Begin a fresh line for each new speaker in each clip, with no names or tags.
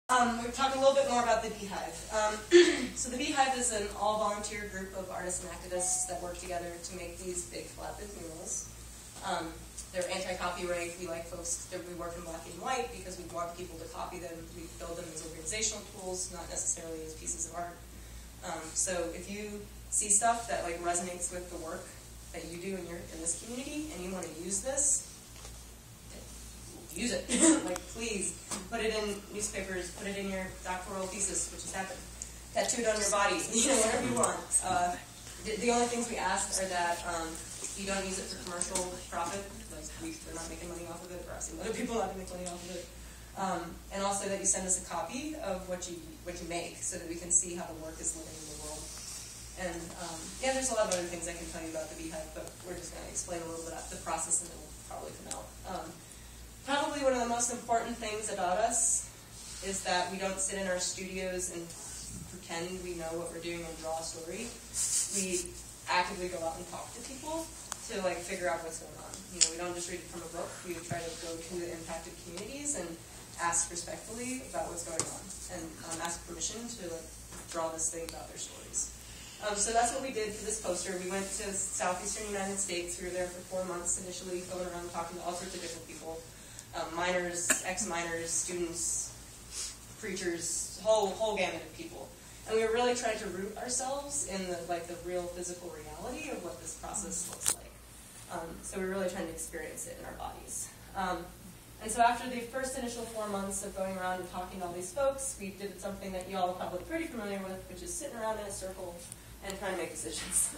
We've talked a little bit more about the Beehive. So the Beehive is an all-volunteer group of artists and activists that work together to make these big flatbed murals. They're anti-copyright. We like folks that we work in black and white because we want people to copy them. We build them as organizational tools, not necessarily as pieces of art. So if you see stuff that like resonates with the work that you do in this community and you want to use this, use it. Like, please, put it in newspapers, put it in your doctoral thesis, which has happened. Tattoo it on your body, whatever you want. The only things we ask are that you don't use it for commercial profit. Like, we're not making money off of it. We're asking other people not to make money off of it. And also that you send us a copy of what you make so that we can see how the work is living in the world. And yeah, there's a lot of other things I can tell you about the Beehive, but we're just going to explain a little bit about the process and then we'll probably come out. Probably one of the most important things about us is that we don't sit in our studios and pretend we know what we're doing and draw a story. We actively go out and talk to people to like figure out what's going on. We don't just read it from a book. We try to go to the impacted communities and ask respectfully about what's going on and ask permission to like draw this thing about their stories. So that's what we did for this poster. We went to southeastern United States. We were there for 4 months initially, going around talking to all sorts of different people. Minors, ex-minors, students, preachers, whole gamut of people. And we were really trying to root ourselves in the real physical reality of what this process looks like. So we're really trying to experience it in our bodies. And so after the first initial 4 months of going around and talking to all these folks, we did something that you all are probably pretty familiar with, which is sitting around in a circle and trying to make decisions.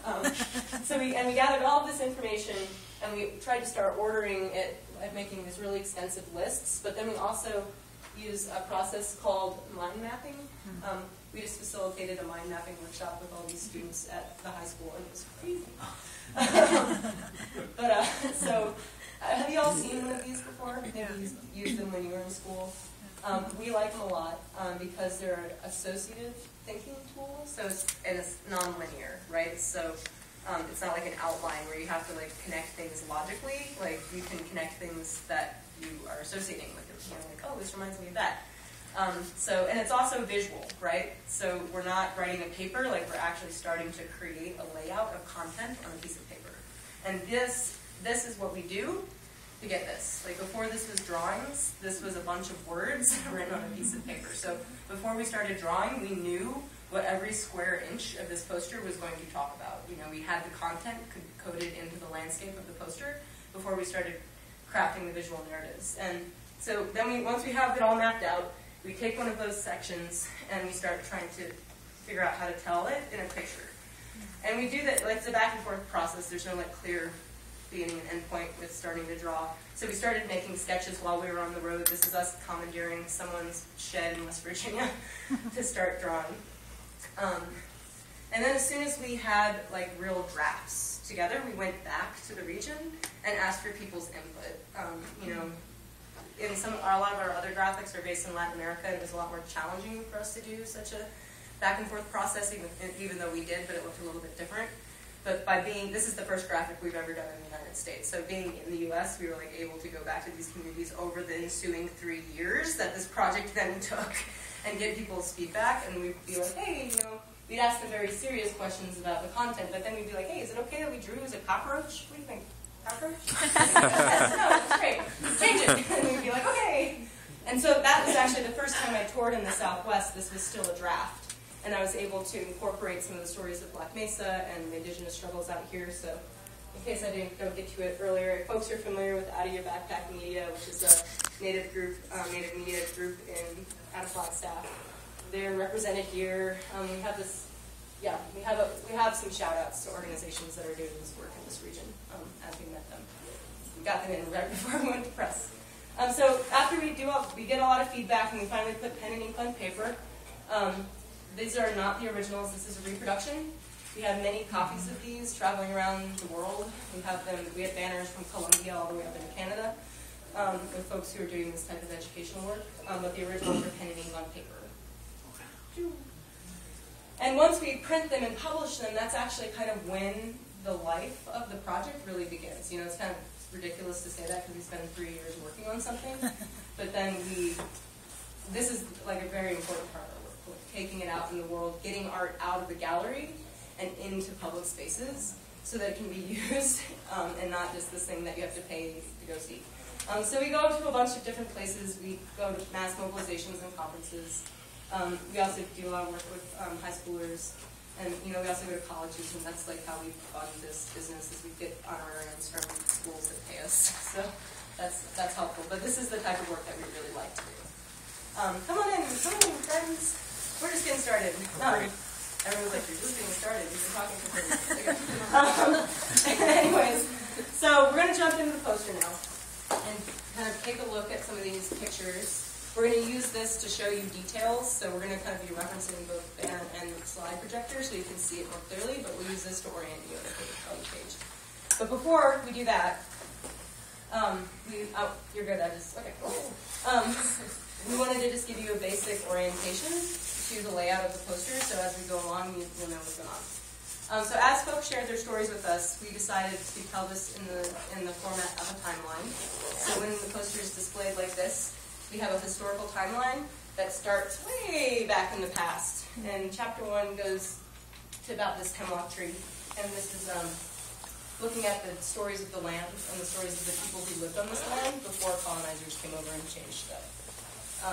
So we gathered all of this information, and we tried to start ordering it at making these really extensive lists, but then we also use a process called mind mapping. We just facilitated a mind mapping workshop with all these students at the high school, and it was crazy. So have you all seen one of these before? Maybe you used them when you were in school. We like them a lot because they're an associative thinking tool, so it's non-linear, right? So it's not like an outline where you have to like connect things logically. Like you can connect things that you are associating with it. Like, oh, this reminds me of that. And it's also visual, right? So we're not writing a paper, like we're actually starting to create a layout of content on a piece of paper. And this is what we do to get this. Like before this was drawings, this was a bunch of words written on a piece of paper. So before we started drawing, we knew what every square inch of this poster was going to talk about. We had the content coded into the landscape of the poster before we started crafting the visual narratives. And so then once we have it all mapped out, we take one of those sections and we start trying to figure out how to tell it in a picture. And we do that, like it's a back and forth process. There's no like clear beginning and end point with starting to draw. So we started making sketches while we were on the road. This is us commandeering someone's shed in West Virginia to start drawing. And then as soon as we had like real drafts together, we went back to the region and asked for people's input. A lot of our other graphics are based in Latin America, and it was a lot more challenging for us to do such a back and forth process, even though we did, but it looked a little bit different. But this is the first graphic we've ever done in the United States. So being in the U.S., we were like able to go back to these communities over the ensuing 3 years that this project then took and get people's feedback. And we'd be like, hey, we'd ask them very serious questions about the content, but then we'd be like, hey, is it okay that we drew as a cockroach? What do you think? Cockroach? Yes, no, that's great. Change it. And we'd be like, okay. And so that was actually the first time I toured in the Southwest. This was still a draft. And I was able to incorporate some of the stories of Black Mesa and the indigenous struggles out here. So in case I didn't go get to it earlier, folks are familiar with Out of Your Backpack Media, which is a native media group out of Flagstaff. They're represented here. We have we have some shout outs to organizations that are doing this work in this region as we met them. We got them in right before we went to press. So after we get a lot of feedback and we finally put pen and ink on paper. These are not the originals. This is a reproduction. We have many copies of these traveling around the world. We have banners from Colombia all the way up into Canada with folks who are doing this type of educational work. But the originals are pen and ink on paper. And once we print them and publish them, that's actually kind of when the life of the project really begins. It's kind of ridiculous to say that because we spend 3 years working on something. But then this is like a very important part of our work, taking it out in the world, getting art out of the gallery and into public spaces so that it can be used and not just this thing that you have to pay to go see. So we go to a bunch of different places. We go to mass mobilizations and conferences. We also do a lot of work with high schoolers. And we also go to colleges, and that's like how we fund this business, is we get honorariums from schools that pay us. So that's helpful. But this is the type of work that we really like to do. Come on in, friends. We're just getting started. Everyone's like, you're just getting started. We've been talking for 30 minutes. Anyways, so we're going to jump into the poster now and kind of take a look at some of these pictures. We're going to use this to show you details, so we're going to kind of be referencing both banner and slide projector so you can see it more clearly, but we'll use this to orient you on the page. But before we do that, you're good, okay. We wanted to just give you a basic orientation to the layout of the poster, so as we go along, you'll know what's going on. So as folks shared their stories with us, we decided to tell this in the format of a timeline. So when the poster is displayed like this, we have a historical timeline that starts way back in the past. And chapter 1 goes to about this hemlock tree. And this is looking at the stories of the land and the stories of the people who lived on this land before colonizers came over and changed stuff.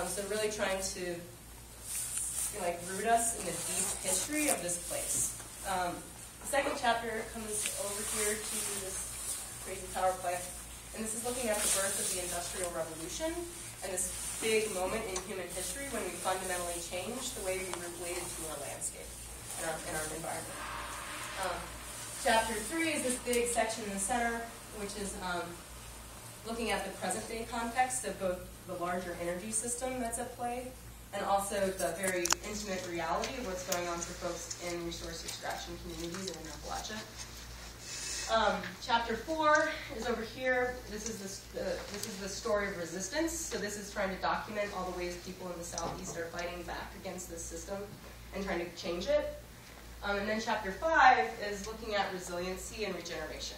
So really trying to root us in the deep history of this place. The second chapter comes over here to this crazy power plant. And this is looking at the birth of the Industrial Revolution and this big moment in human history when we fundamentally changed the way we related to our landscape and our environment. Chapter 3 is this big section in the center, which is looking at the present-day context of both the larger energy system that's at play and also the very intimate reality of what's going on for folks in resource extraction communities in Appalachia. Chapter 4 is over here. This is the story of resistance. So this is trying to document all the ways people in the Southeast are fighting back against this system and trying to change it. And then chapter 5 is looking at resiliency and regeneration.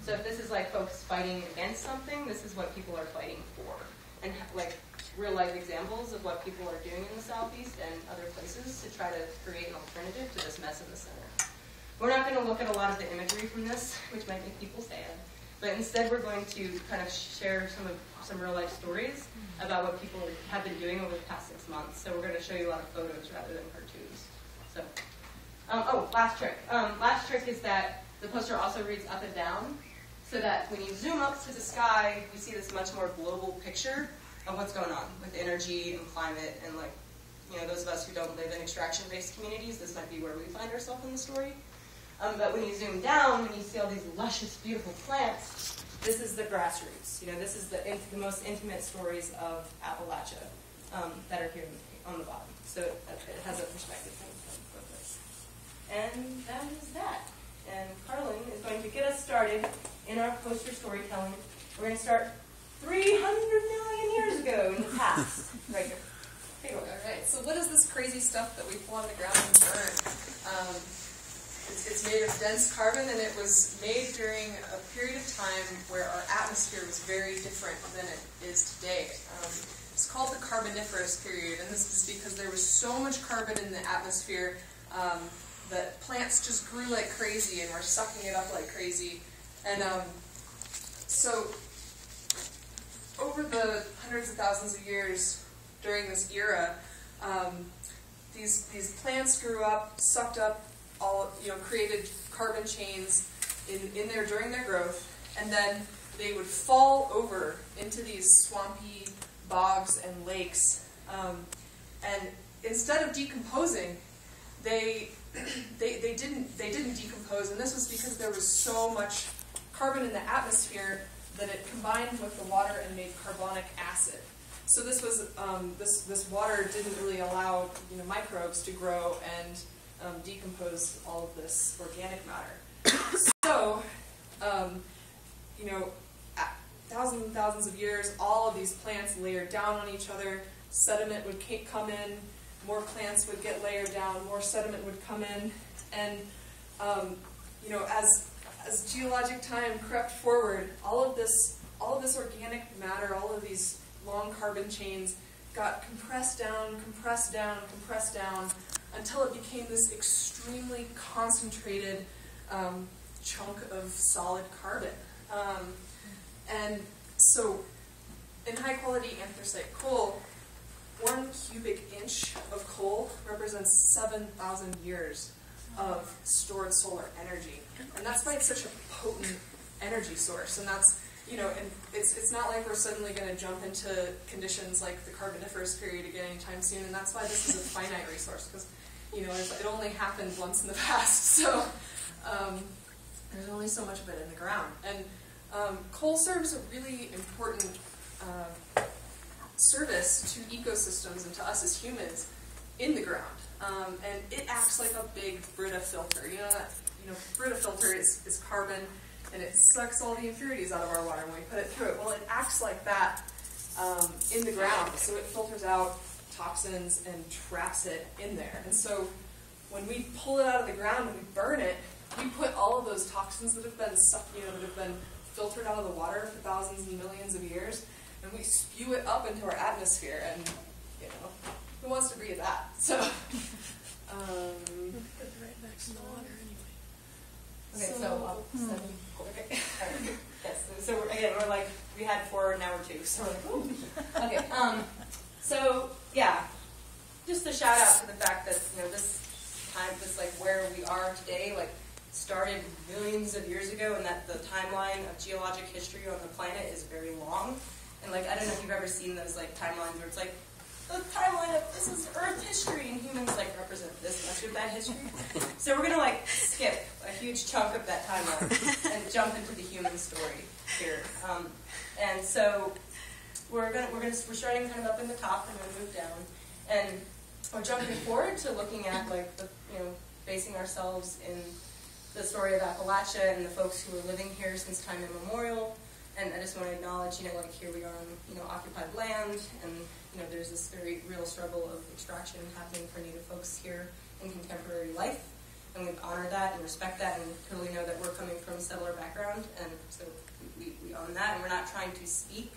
So if this is like folks fighting against something, this is what people are fighting for. And like real life examples of what people are doing in the Southeast and other places to try to create an alternative to this mess in the center. We're not going to look at a lot of the imagery from this, which might make people sad, but instead we're going to kind of share some real life stories about what people have been doing over the past 6 months. So we're going to show you a lot of photos rather than cartoons. So, last trick. Last trick is that the poster also reads up and down, so that when you zoom up to the sky, you see this much more global picture of what's going on with energy and climate and those of us who don't live in extraction-based communities, this might be where we find ourselves in the story. But when you zoom down and you see all these luscious, beautiful plants, this is the grassroots. This is the most intimate stories of Appalachia that are here on the bottom. So it has a perspective from both ways. And that is that. And Harlan is going to get us started in our poster storytelling. We're going to start 300 million years ago in the past. Right here. Here we go.
All right. So what is this crazy stuff that we pull on the ground and burn? It's made of dense carbon, and it was made during a period of time where our atmosphere was very different than it is today. It's called the Carboniferous period, and this is because there was so much carbon in the atmosphere that plants just grew like crazy and were sucking it up like crazy. And so over the hundreds of thousands of years during this era, these plants grew up, sucked up, created carbon chains in there during their growth, and then they would fall over into these swampy bogs and lakes. And instead of decomposing, they didn't decompose, and this was because there was so much carbon in the atmosphere that it combined with the water and made carbonic acid. So this was this water didn't really allow microbes to grow and decompose all of this organic matter. So, thousands and thousands of years, all of these plants layered down on each other. Sediment would come in, more plants would get layered down, more sediment would come in, and as geologic time crept forward, all of this organic matter, all of these long carbon chains got compressed down, compressed down, compressed down, until it became this extremely concentrated chunk of solid carbon. And so in high-quality anthracite coal, 1 cubic inch of coal represents 7,000 years of stored solar energy. And that's why it's such a potent energy source. And that's, you know, and it's not like we're suddenly going to jump into conditions like the Carboniferous period again anytime soon. And that's why this is a finite resource, because, you know, it only happened once in the past. So there's only so much of it in the ground. And coal serves a really important service to ecosystems and to us as humans in the ground. And it acts like a big Brita filter. You know, Brita filter is carbon, and it sucks all the impurities out of our water when we put it through it. Well, it acts like that in the ground, so it filters out toxins and traps it in there. And so when we pull it out of the ground and we burn it, we put all of those toxins that have been that have been filtered out of the water for thousands and millions of years, and we spew it up into our atmosphere. And you know, who wants to breathe that? So,
Put it right next to the water anyway.
Okay, okay. All right. Yes. So we're like, we had 4, now we're 2. So we're like, ooh. Okay. So yeah, just a shout out to the fact that, you know, this time, this like where we are today, like started millions of years ago, and that the timeline of geologic history on the planet is very long. And like, I don't know if you've ever seen those like timelines where it's like, the timeline of this is Earth history, and humans like represent this much of that history. So we're gonna like skip a huge chunk of that timeline and jump into the human story here. And so we're starting kind of up in the top and gonna move down, and we're jumping forward to looking at like the, you know, basing ourselves in the story of Appalachia and the folks who are living here since time immemorial. And I just want to acknowledge, you know, like here we are on, you know, occupied land, and, you know, there's this very real struggle of extraction happening for Native folks here in contemporary life. And we honor that and respect that and totally know that we're coming from a settler background, and so we own that, and we're not trying to speak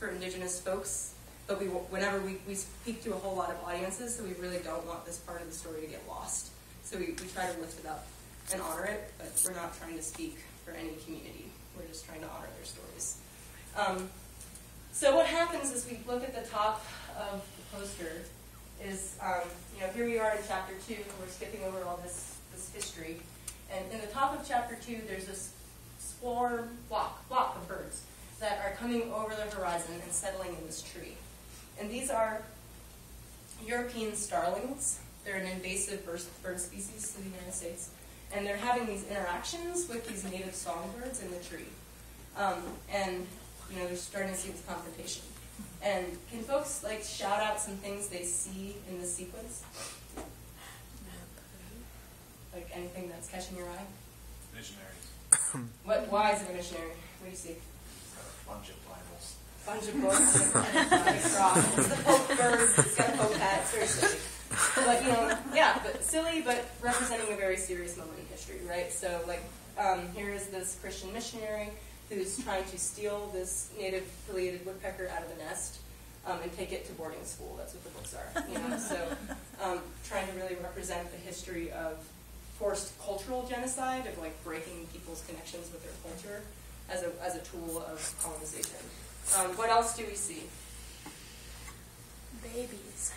for Indigenous folks, but whenever we speak to a whole lot of audiences, so we really don't want this part of the story to get lost. So we try to lift it up and honor it, but we're not trying to speak for any community. We're just trying to honor their stories. So what happens is we look at the top of the poster is, you know, here we are in chapter 2, and we're skipping over all this history. And in the top of chapter 2, there's this flock of birds that are coming over the horizon and settling in this tree. And these are European starlings. They're an invasive bird species in the United States. And they're having these interactions with these native songbirds in the tree. And, you know, they're starting to see this confrontation. And can folks, like, shout out some things they see in this sequence? Like, anything that's catching your eye?
Missionaries.
Why is it a missionary? What do you see?
A bunch of Bibles.
Bunch of books. It's the Pope bird. It's got a Pope hat. It's very silly. But, you know, yeah, but silly, but representing a very serious moment in history, right? So, like, here is this Christian missionary who's trying to steal this native pileated woodpecker out of the nest and take it to boarding school. That's what the books are, you know. So, trying to really represent the history of forced cultural genocide, of like breaking people's connections with their culture as a tool of colonization. What else do we see? Babies.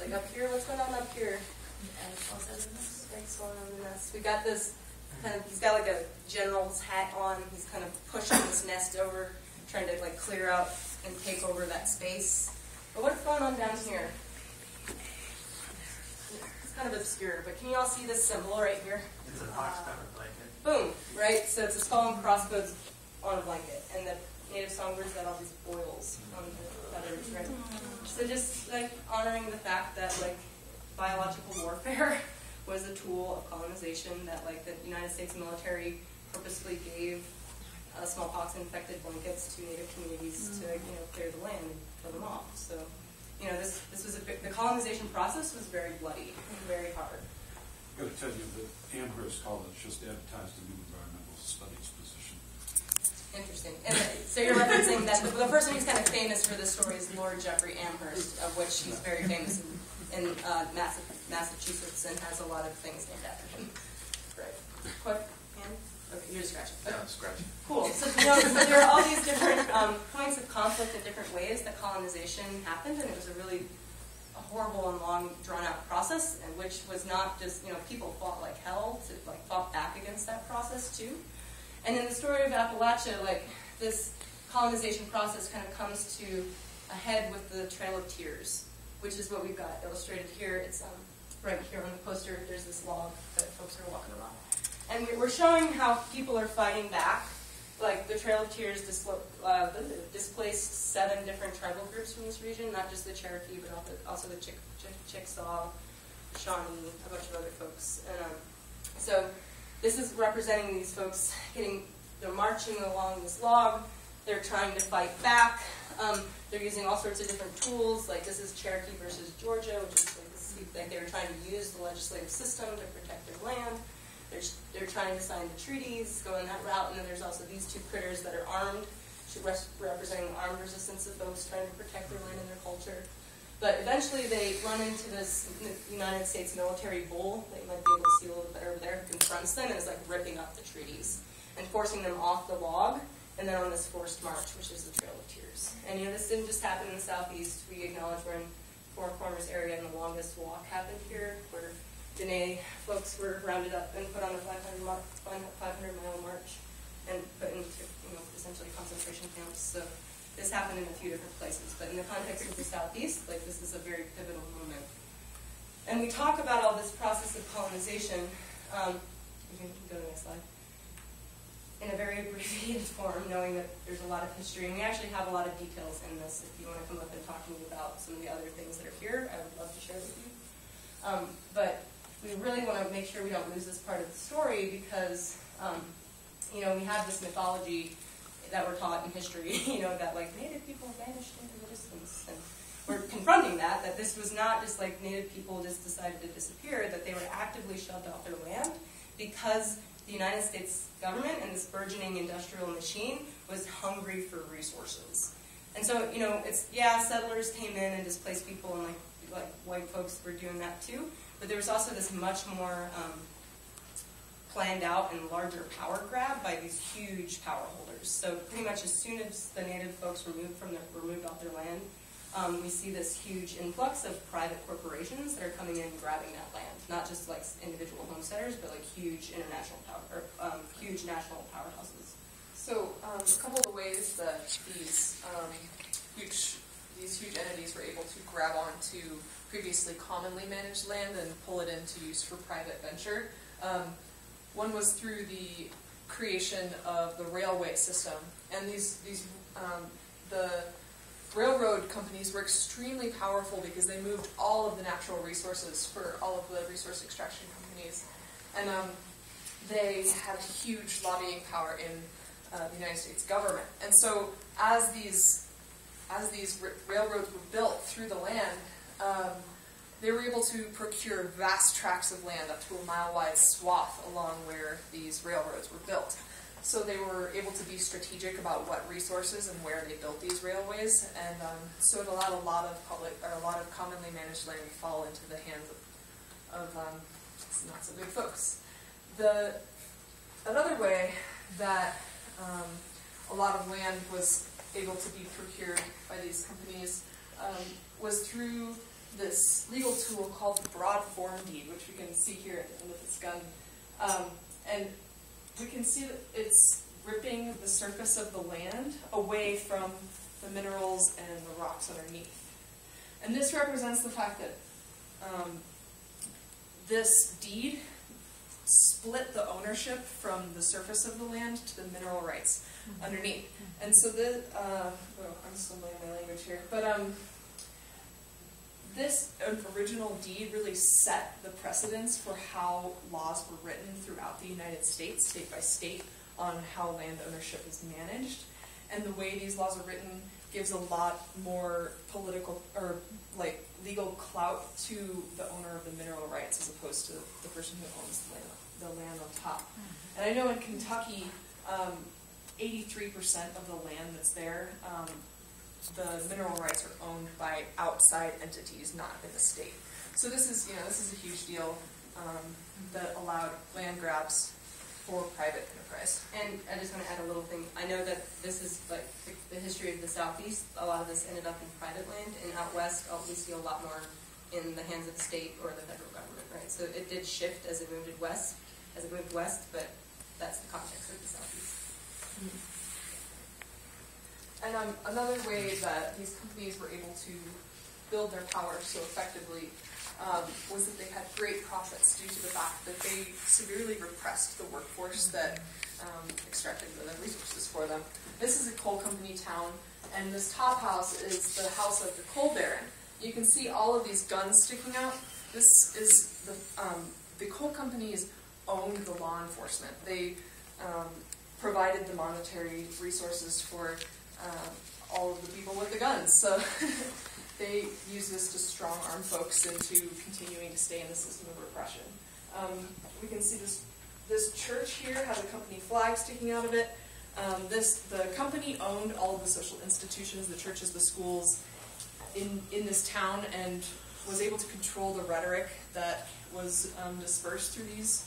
Like up here, what's going on up here? Eggs falling on the nest. We got this kind of, he's got like a general's hat on. He's kind of pushing this nest over, trying to like clear out and take over that space. But what's going on down here? It's kind of obscure, but can you all see this symbol right here?
It's a box cover blanket.
Boom, right? So it's a skull and crossbones on a blanket. And the native songbirds got all these boils on the feathers, right? So just like honoring the fact that like biological warfare was a tool of colonization, that like the United States military purposefully gave smallpox-infected blankets to native communities to, you know, clear the land and kill them off. So, you know, this was the colonization process was very bloody and very hard.
I got to tell you that Amherst College just advertised a new environmental studies position.
Interesting. And so you're referencing that the person who's kind of famous for this story is Lord Jeffrey Amherst, of which he's very famous in Massachusetts and has a lot of things named after him. Right. Quick, Ann? Okay, you're just scratching.
Yeah, I'm scratching.
Cool. So, so there are all these different points of conflict in different ways that colonization happened, and it was a really horrible and long, drawn-out process, and which was not just, people fought like hell to fought back against that process too. And in the story of Appalachia, this colonization process kind of comes to a head with the Trail of Tears, which is what we've got illustrated here. It's right here on the poster. There's this log that folks are walking around. And we're showing how people are fighting back. Like, the Trail of Tears displaced 7 different tribal groups from this region, not just the Cherokee, but also the Chickasaw, Shawnee, a bunch of other folks. And so this is representing these folks they're marching along this log. They're trying to fight back. They're using all sorts of different tools. Like, this is Cherokee versus Georgia, which is like they were trying to use the legislative system to protect their land. They're trying to sign the treaties, go in that route, and then there's also these 2 critters that are armed, representing armed resistance of folks trying to protect their land and their culture. But eventually they run into this United States military bull that you might be able to see a little bit over there, who confronts them and is ripping up the treaties and forcing them off the log, and then on this forced march, which is the Trail of Tears. And this didn't just happen in the southeast. We acknowledge we're in Four Corners area, and the longest walk happened here, where Dene folks were rounded up and put on a 500-mile march and put into essentially concentration camps. So this happened in a few different places, but in the context of the Southeast, this is a very pivotal moment. And we talk about all this process of colonization. You can go to the next slide. In a very abbreviated form, knowing that there's a lot of history, and we actually have a lot of details in this. If you want to come up and talk to me about some of the other things that are here, I would love to share with you. But we really want to make sure we don't lose this part of the story because, we have this mythology that we're taught in history, that Native people vanished into the distance. And we're confronting that this was not just Native people just decided to disappear, that they were actively shoved off their land because the United States government and this burgeoning industrial machine was hungry for resources. And so, settlers came in and displaced people, and white folks were doing that too. But there was also this much more planned out and larger power grab by these huge power holders. So pretty much as soon as the Native folks were moved off their land, we see this huge influx of private corporations that are coming in and grabbing that land. Not just individual homesteaders, but huge international power, or huge national powerhouses.
So a couple of the ways that these huge entities were able to grab onto previously commonly managed land and pull it into use for private venture. One was through the creation of the railway system, and the railroad companies were extremely powerful because they moved all of the natural resources for all of the resource extraction companies, and they had huge lobbying power in the United States government. And so as these railroads were built through the land, they were able to procure vast tracts of land, up to a mile-wide swath along where these railroads were built. So they were able to be strategic about what resources and where they built these railways, and so it allowed a lot of commonly managed land to fall into the hands of not so good folks. Another way that a lot of land was able to be procured by these companies was through this legal tool called the broad form deed, which we can see here at the end of this gun. And we can see that it's ripping the surface of the land away from the minerals and the rocks underneath. And this represents the fact that this deed split the ownership from the surface of the land to the mineral rights underneath. And so I'm stumbling my language here, but this original deed really set the precedence for how laws were written throughout the United States, state by state, on how land ownership is managed. And the way these laws are written gives a lot more political or legal clout to the owner of the mineral rights as opposed to the person who owns the land on top. And I know in Kentucky, 83% of the land that's there, the mineral rights are owned by outside entities, not in the state. So this is a huge deal that allowed land grabs for private enterprise.
And I just want to add a little thing. I know that this is like the history of the Southeast. A lot of this ended up in private land, and out west, we see a lot more in the hands of the state or the federal government, right? So it did shift as it moved west, but that's the context of the Southeast.
And another way that these companies were able to build their power so effectively was that they had great profits due to the fact that they severely repressed the workforce that extracted the resources for them. This is a coal company town, and this top house is the house of the coal baron. You can see all of these guns sticking out. This is the coal companies owned the law enforcement. They provided the monetary resources for all of the people with the guns. So they use this to strong-arm folks into continuing to stay in the system of repression. We can see this church here has a company flag sticking out of it. The company owned all of the social institutions, the churches, the schools in this town, and was able to control the rhetoric that was dispersed through these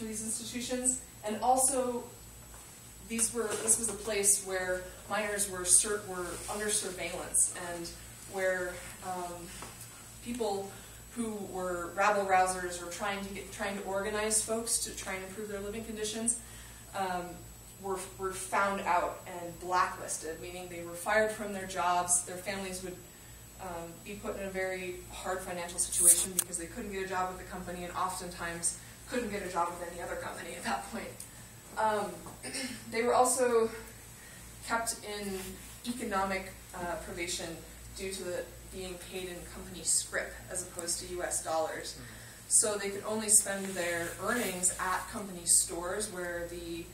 institutions. And also, this was a place where miners were under surveillance, and where people who were rabble-rousers or trying to organize folks to try and improve their living conditions were found out and blacklisted, meaning they were fired from their jobs. Their families would be put in a very hard financial situation because they couldn't get a job with the company, and oftentimes couldn't get a job with any other company at that point. They were also kept in economic privation due to being paid in company scrip as opposed to US dollars. So they could only spend their earnings at company stores where the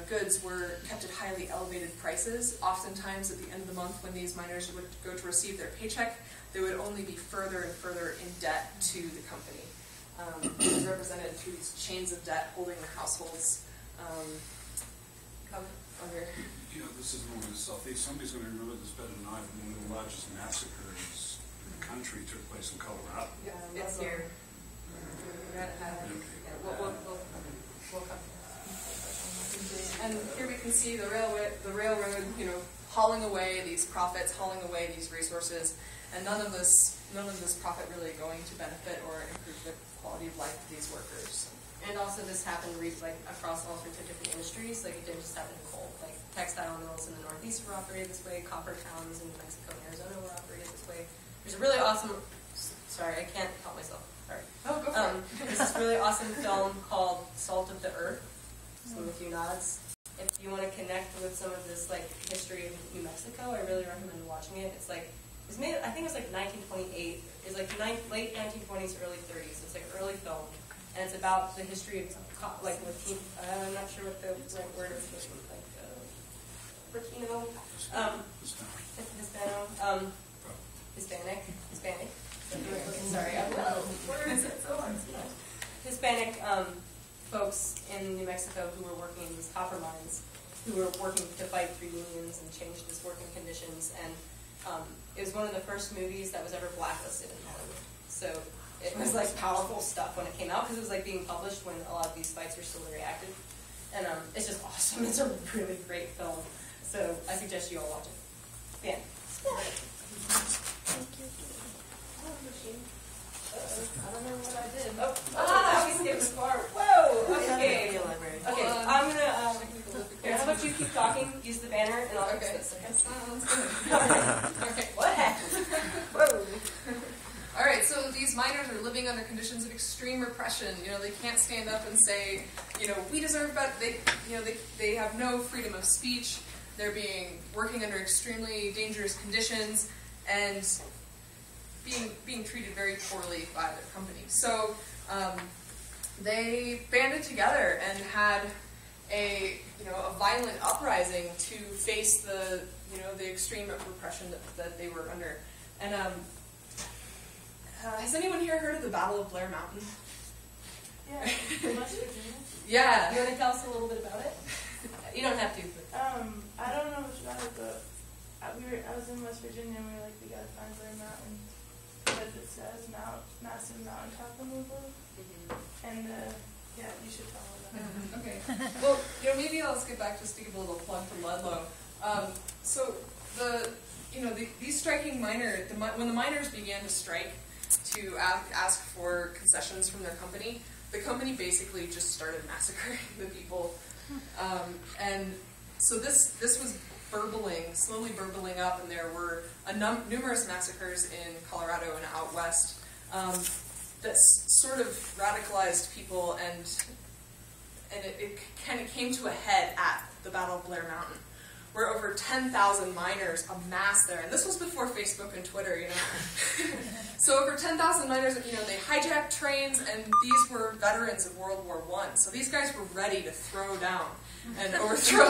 goods were kept at highly elevated prices. Oftentimes at the end of the month when these miners would go to receive their paycheck, they would only be further and further in debt to the company. It was represented through these chains of debt holding the households under.
You know, this is one of the Southeast. Somebody's going to remember this better than I. One of the largest massacres in the country took place in Colorado.
Yeah, it's here. We'll come.
And here we can see the railroad, hauling away these profits, hauling away these resources, and none of this profit really going to benefit or improve the quality of life of these workers.
And also this happened across all sorts of different industries. Like it didn't just happen in coal. Like textile mills in the Northeast were operated this way. Copper towns in New Mexico and Arizona were operated this way. There's a really awesome. Sorry, I can't help myself. Sorry.
Oh, go for it.
There's this really awesome film called Salt of the Earth. With a few nods. If you want to connect with some of this history of New Mexico, I really recommend watching it. It's it's made. I think it was 1928. It's late 1920s, early 30s. It's early film, and it's about the history of I'm not sure what the right word is. Latino, Hispanic. Sorry, words. It's so hard. Hispanic. Folks in New Mexico who were working in these copper mines, who were working to fight through unions and change these working conditions, and it was one of the first movies that was ever blacklisted in Hollywood. So it was powerful stuff when it came out because it was being published when a lot of these fights were still very active, and it's just awesome. It's a really great film, so I suggest you all watch it. Yeah.
I don't know what I did.
We skipped the part. Whoa! Okay. Okay, I'm gonna. Here, how about you keep talking? Use the banner, and I'll fix this.
That sounds good. Okay.
What happened? Whoa!
All right. So these miners are living under conditions of extreme repression. They can't stand up and say, we deserve better. They have no freedom of speech. They're working under extremely dangerous conditions, and being treated very poorly by their company. So they banded together and had a violent uprising to face the extreme repression that they were under. And has anyone here heard of the Battle of Blair Mountain?
Yeah.
Yeah.
You want to tell us a little bit about it? You don't have to. But.
I don't know much about it, but I was in West Virginia and we were like, we gotta find Blair Mountain because it says massive mountaintop removal. And yeah, you should follow that.
Okay. Well, maybe I'll skip back just to give a little plug for Ludlow. So these striking when the miners began to strike to ask for concessions from their company, the company basically just started massacring the people. And so this was slowly burbling up, and there were numerous massacres in Colorado and out west that sort of radicalized people, and it kind of came to a head at the Battle of Blair Mountain, where over 10,000 miners amassed there, and this was before Facebook and Twitter, So over 10,000 miners, they hijacked trains, and these were veterans of World War I. So these guys were ready to throw down and overthrow,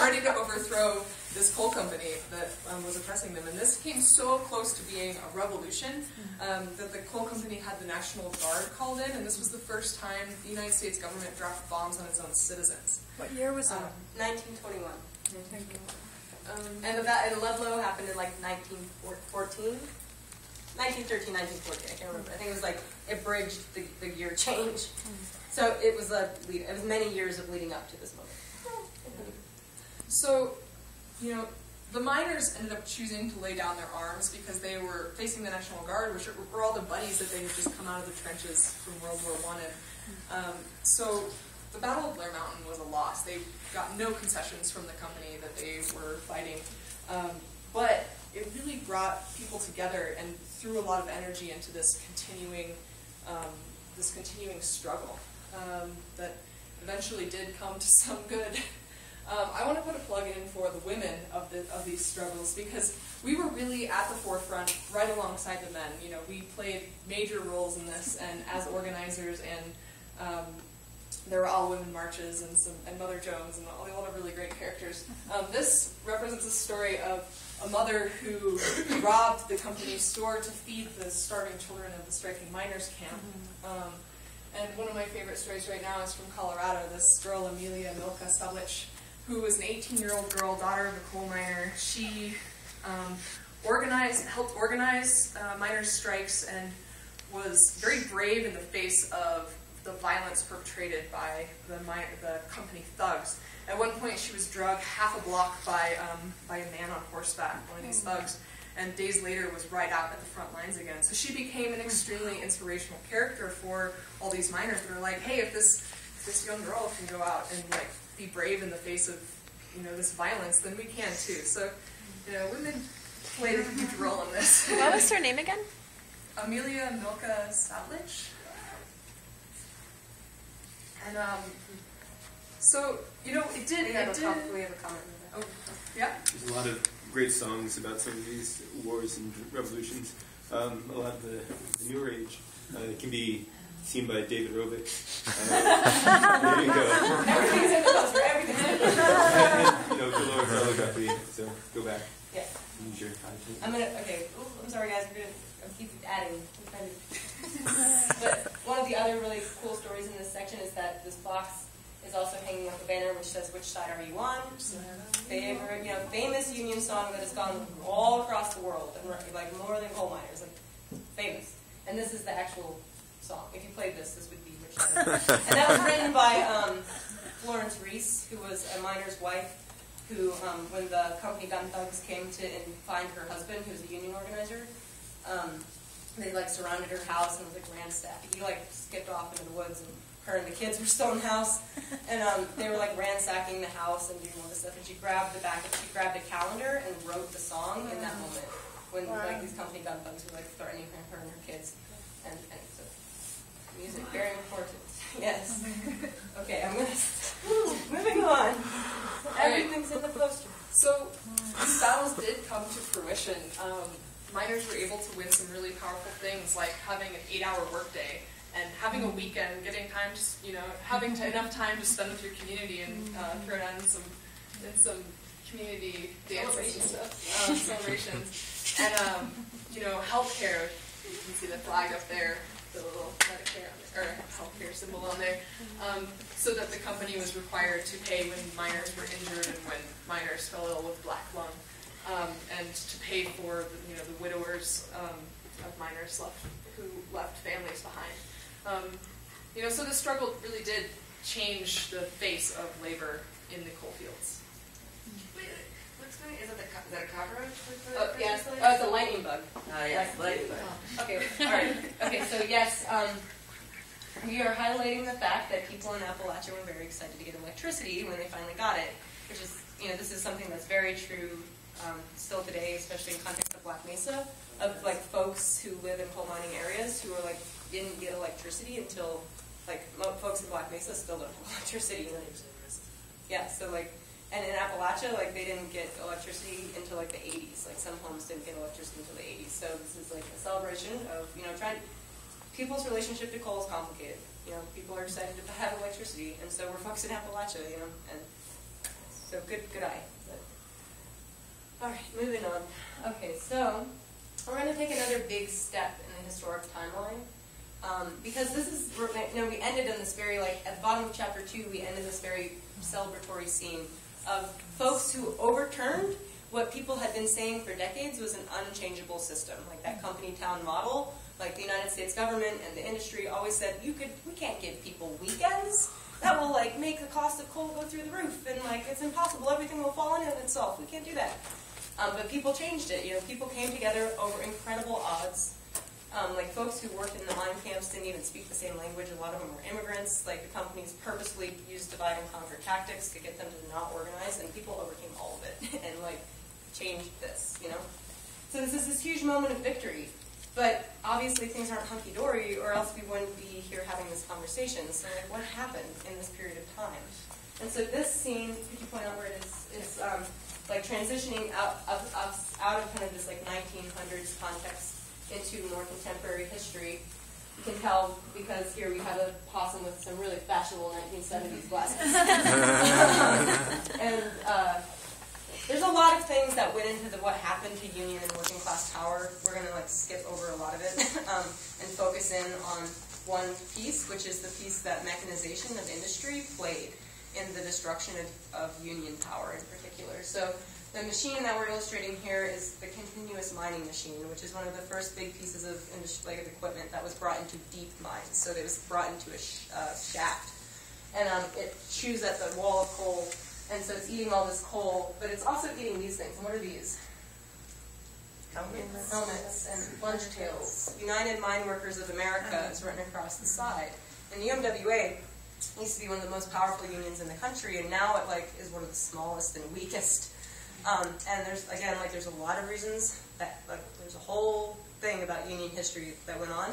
ready to overthrow this coal company that was oppressing them. And this came so close to being a revolution that the coal company had the National Guard called in, and this was the first time the United States government dropped bombs on its own citizens.
What year was that?
1921. And Ludlow happened in like 1914. 1913, 1914, I can't remember. I think it was like, it bridged the year change. So it was many years of leading up to this moment.
So, the miners ended up choosing to lay down their arms because they were facing the National Guard, which were all the buddies that they had just come out of the trenches from World War I. So the Battle of Blair Mountain was a loss. They got no concessions from the company that they were fighting. But it really brought people together and threw a lot of energy into this continuing struggle that eventually did come to some good. I want to put a plug in for the women of these struggles, because we were really at the forefront, right alongside the men. We played major roles in this, and as organizers, and there were all women marches and Mother Jones and all the other really great characters. This represents a story of a mother who robbed the company's store to feed the starving children of the striking miners' camp. And one of my favorite stories right now is from Colorado. This girl, Amelia Milka Sublich, who was an 18-year-old girl, daughter of a coal miner. She helped organize miners' strikes and was very brave in the face of the violence perpetrated by the company thugs. At one point, she was drugged half a block by a man on horseback, one of these thugs, and days later was right out at the front lines again. So she became an extremely inspirational character for all these miners that are like, hey, if this young girl can go out and be brave in the face of this violence, then we can too. So women played a huge role in this.
What was her name again?
Amelia Milka Savlich. And so it did.
We have a comment.
Oh, yeah.
There's a lot of great songs about some of these wars and revolutions. A lot of the newer age can be seen by David Rovick. There you go.
Everything's in the poster. Everything's in the poster.
Galore telegraphy. So go back.
Yeah.
Use your iPad.
I'm sorry, guys. I'll keep adding. But one of the other really cool stories in this section is that this box is also hanging up a banner which says, "Which side are you on?" Which is a famous Union song that has gone all across the world, and more than coal miners, famous. And this is the actual song. If you played this would be "Which Side." And that was written by Florence Reese, who was a miner's wife, who, when the company gun thugs came to find her husband, who was a union organizer, they surrounded her house and was ransacked. He skipped off into the woods, and her and the kids were still in the house, and they were ransacking the house and doing all this stuff. And she grabbed a calendar and wrote the song in that moment when these company gun thugs were threatening her and her kids. And so music, very important. Yes. Okay, I'm moving on. Everything's in the poster.
So these battles did come to fruition. Miners were able to win some really powerful things, like having an 8-hour workday and having a weekend, getting time to, having enough time to spend with your community and throw down some community dances and stuff, celebrations, and healthcare. You can see the flag up there, the little Medicare or healthcare symbol on there, so that the company was required to pay when miners were injured and when miners fell ill with black lung, and to pay for the widowers of miners who left families behind. So the struggle really did change the face of labor in the coal fields.
Wait, what's going on? Is that a cockroach?
Yes. Oh, it's a lightning bug.
Yes, lightning bug.
Okay, all right. Okay, so yes, we are highlighting the fact that people in Appalachia were very excited to get electricity when they finally got it, which is, this is something that's very true still today, especially in context of Black Mesa, of like folks who live in coal mining areas who are like didn't get electricity until folks in Black Mesa still don't have electricity. Yeah, so and in Appalachia, they didn't get electricity until the 80s. Some homes didn't get electricity until the 80s. So this is a celebration of people's relationship to coal is complicated. People are excited to have electricity, and so we're folks in Appalachia. And so good eye. All right, moving on. Okay, so we're going to take another big step in the historic timeline. Because this is, we ended in this very, at the bottom of chapter 2, we ended this very celebratory scene of folks who overturned what people had been saying for decades was an unchangeable system. That company town model, the United States government and the industry always said, we can't give people weekends. That will, make the cost of coal go through the roof, and, it's impossible. Everything will fall in on itself. We can't do that. But people changed it. People came together over incredible odds. Folks who worked in the mine camps didn't even speak the same language. A lot of them were immigrants. The companies purposely used divide and conquer tactics to get them to not organize, and people overcame all of it and changed this. So this is this huge moment of victory. But obviously things aren't hunky-dory, or else we wouldn't be here having this conversation. So what happened in this period of time? And so this scene, could you point out where it is transitioning out of kind of this 1900s context into more contemporary history. You can tell because here we have a possum with some really fashionable 1970s glasses. And there's a lot of things that went into what happened to union and working class power. We're going to skip over a lot of it and focus in on one piece, which is the piece that mechanization of industry played in the destruction of union power in particular. So the machine that we're illustrating here is the continuous mining machine, which is one of the first big pieces of equipment that was brought into deep mines. So it was brought into a shaft. And it chews at the wall of coal, and so it's eating all this coal, but it's also eating these things. And what are these? Helmets and plunge tails. United Mine Workers of America is written across the side. And the UMWA used to be one of the most powerful unions in the country, and now it is one of the smallest and weakest. And there's a lot of reasons that there's a whole thing about union history that went on,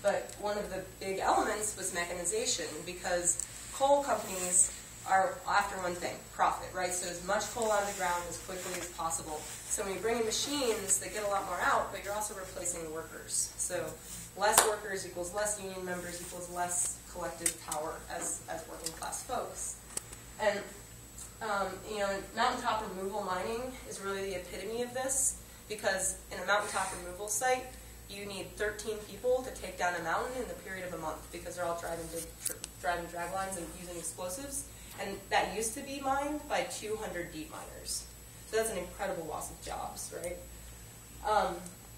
but one of the big elements was mechanization, because coal companies are after one thing, profit, right? So as much coal out of the ground as quickly as possible. So when you bring in machines, they get a lot more out, but you're also replacing workers. So less workers equals less union members equals less collective power as working class folks. And mountaintop removal mining is really the epitome of this, because in a mountaintop removal site, you need 13 people to take down a mountain in the period of a month, because they're all driving drag lines and using explosives. And that used to be mined by 200 deep miners. So that's an incredible loss of jobs, right?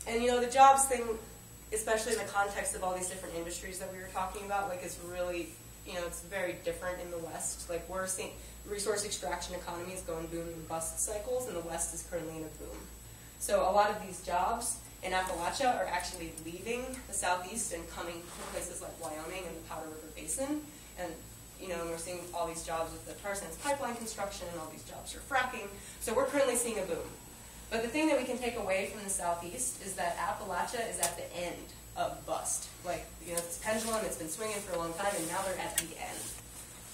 And the jobs thing, especially in the context of all these different industries that we were talking about, is really, it's very different in the West. We're seeing resource extraction economies go in boom and bust cycles, and the West is currently in a boom. So a lot of these jobs in Appalachia are actually leaving the Southeast and coming to places like Wyoming and the Powder River Basin. And we're seeing all these jobs with the tar sands pipeline construction, and all these jobs are fracking. So we're currently seeing a boom. But the thing that we can take away from the Southeast is that Appalachia is at the end of bust. This pendulum, it's been swinging for a long time, and now they're at the end.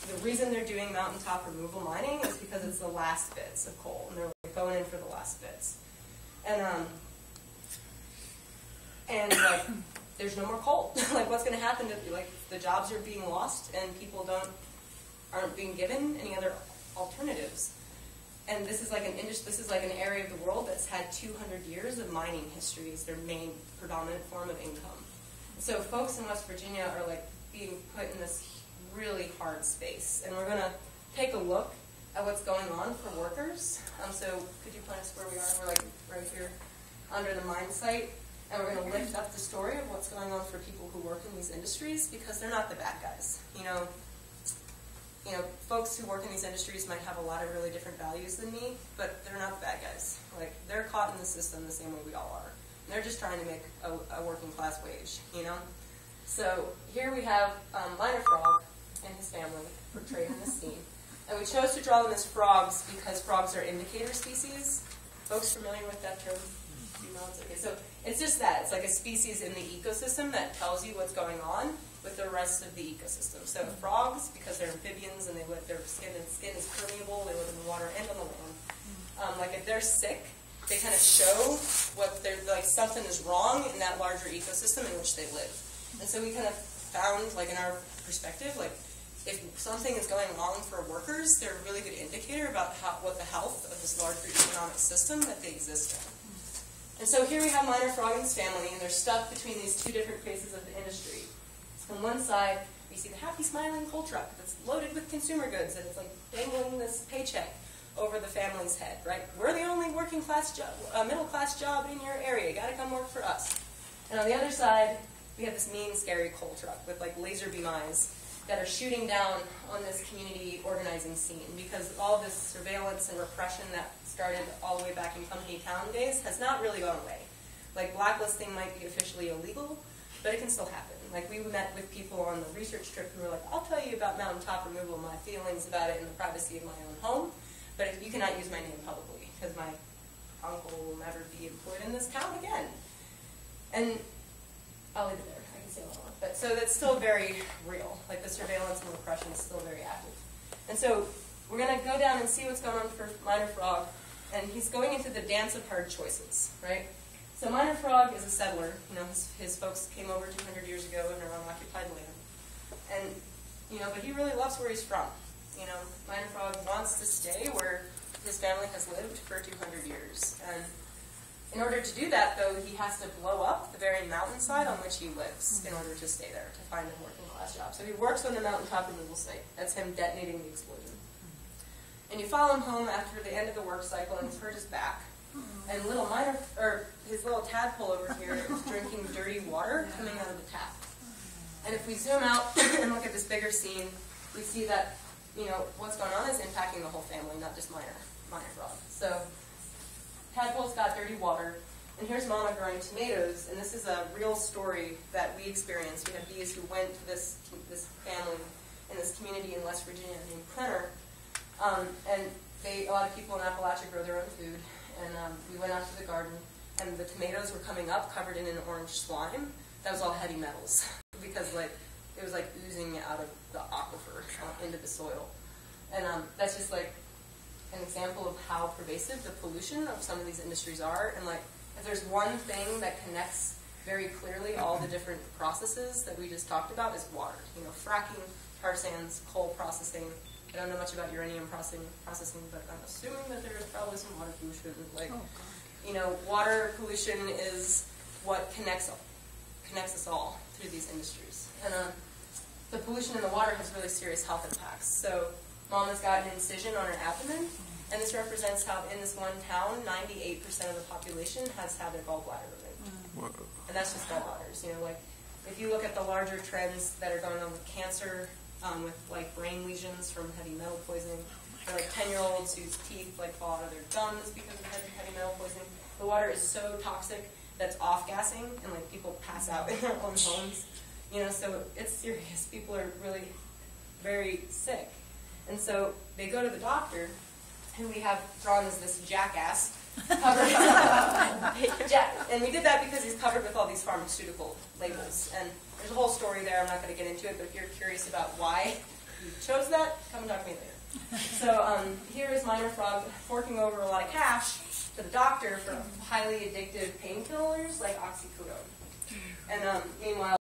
The reason they're doing mountaintop removal mining is because it's the last bits of coal, and they're going in for the last bits. And there's no more coal. What's going to happen to the jobs are being lost, and people aren't being given any other alternatives. And this is like an area of the world that's had 200 years of mining history as their main predominant form of income. So folks in West Virginia are like being put in this really hard space. And we're going to take a look at what's going on for workers. So could you point us where we are? We're like right here under the mine site. And we're going to lift up the story of what's going on for people who work in these industries, because they're not the bad guys. You know, folks who work in these industries might have a lot of really different values than me, but they're not the bad guys. Like, they're caught in the system the same way we all are. And they're just trying to make a working class wage, you know? So here we have Miner Frog and his family portrayed in this scene. And we chose to draw them as frogs because frogs are indicator species. Folks familiar with that term? You know, it's okay. So it's just that. It's like a species in the ecosystem that tells you what's going on with the rest of the ecosystem. So frogs, because they're amphibians and their skin is permeable, they live in the water and on the land. Like if they're sick, they kind of show what they're like something is wrong in that larger ecosystem in which they live. And so we kind of found, like in our perspective, like if something is going wrong for workers, they're a really good indicator about what the health of this larger economic system that they exist in. And so here we have Miner Frog and his family, and they're stuck between these two different faces of the industry. On one side, we see the happy, smiling coal truck that's loaded with consumer goods, and it's like dangling this paycheck over the family's head, right? We're the only working class job, middle class job in your area. You got to come work for us. And on the other side, we have this mean, scary coal truck with like laser beam eyes that are shooting down on this community organizing scene, because all this surveillance and repression that started all the way back in company town days has not really gone away. Like blacklisting might be officially illegal, but it can still happen. Like we met with people on the research trip who were like, I'll tell you about mountaintop removal, my feelings about it in the privacy of my own home, but you cannot use my name publicly because my uncle will never be employed in this town again. And I'll leave it there. I can say a lot more. But so that's still very real. Like the surveillance and repression is still very active. And so we're going to go down and see what's going on for Miner Frog. And he's going into the dance of hard choices, right? So Miner Frog is a settler. You know, his folks came over 200 years ago and are on occupied land. And, you know, but he really loves where he's from. You know, Miner Frog wants to stay where his family has lived for 200 years. And in order to do that, though, he has to blow up the very mountainside on which he lives in order to stay there, to find a working class job. So he works on the mountaintop removal site. That's him detonating the explosion. And you follow him home after the end of the work cycle, and he's hurt his back. And his little tadpole over here is drinking dirty water coming out of the tap. And if we zoom out and look at this bigger scene, we see that, you know, what's going on is impacting the whole family, not just Miner Frog. So tadpole's got dirty water, and here's Mama growing tomatoes, and this is a real story that we experienced. We had bees who went to this family in this community in West Virginia named Printer, and a lot of people in Appalachia grow their own food, and we went out to the garden, and the tomatoes were coming up covered in an orange slime. That was all heavy metals, because it was like oozing out of the aquifer into the soil. And that's just like an example of how pervasive the pollution of some of these industries are. And like, if there's one thing that connects very clearly all the different processes that we just talked about, is water. You know, fracking, tar sands, coal processing. I don't know much about uranium processing, but I'm assuming that there is probably some water pollution. Like, you know, water pollution is what connects us all through these industries. And the pollution in the water has really serious health impacts. So Mama's got an incision on her abdomen, and this represents how in this one town, 98% of the population has had their gallbladder removed. And that's just gallbladders. You know, like if you look at the larger trends that are going on with cancer, with like brain lesions from heavy metal poisoning, or like 10-year-olds whose teeth like fall out of their gums because of heavy metal poisoning. The water is so toxic that's off-gassing, and like people pass out in their own homes. You know, so it's serious. People are really very sick. And so they go to the doctor, who we have drawn as this jackass, covered and we did that because he's covered with all these pharmaceutical labels. And there's a whole story there. I'm not going to get into it, but if you're curious about why you chose that, come and talk to me later. So here is Miner Frog forking over a lot of cash to the doctor for highly addictive painkillers like oxycodone. And meanwhile,